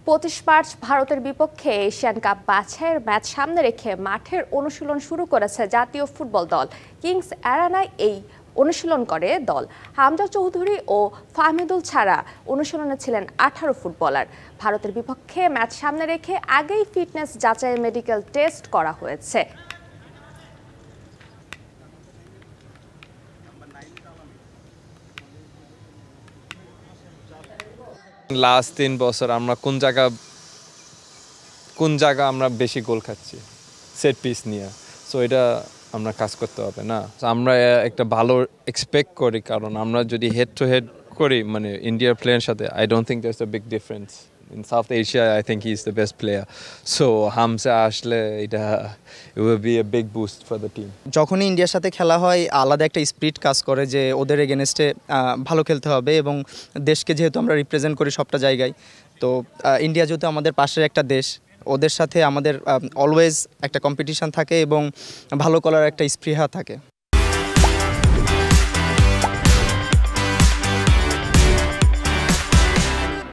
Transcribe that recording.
25 March ভারতের বিপক্ষে Asian cup বাছাইয়ের ম্যাচ সামনে রেখে মাঠের অনুশীলন শুরু করেছে জাতীয় ফুটবল দল। কিংস অ্যারেনায় এই অনুশীলন করে দল। হামজা চৌধুরী ও ফাহমিদুল ছাড়া অনুশীলনে ছিলেন 18 ফুটবলার। ভারতের বিপক্ষে ম্যাচ সামনে রেখে আগেই ফিটনেস যাচাইয়ের মেডিকেল টেস্ট করা হয়েছে। লাস্ট 3 বছর আমরা কোন জায়গা আমরা বেশি গোল খাচ্ছি সেট পিস নিয়ে, সো এটা আমরা কাজ করতে হবে না। আমরা একটা ভালো এক্সপেক্ট করি, কারণ আমরা যদি হেড টু হেড করি মানে ইন্ডিয়ার প্লেয়ারের সাথে, I don't think that's a big difference. In south Asia I think he is the best player, so Hamza আসলে এটা it will B a big boost for the team. যখনই ইন্ডিয়ার সাথে খেলা হয় আলাদা একটা স্পিরিট কাজ করে যে ওদের এগেনস্টে ভালো খেলতে হবে, এবং দেশকে যেহেতু আমরা রিপ্রেজেন্ট করি সবটা জায়গায়, তো ইন্ডিয়া যেহেতু আমাদের পাশের একটা দেশ, ওদের সাথে আমাদের অলওয়েজ একটা কম্পিটিশন থাকে এবং ভালো করার একটা স্পৃহা থাকে।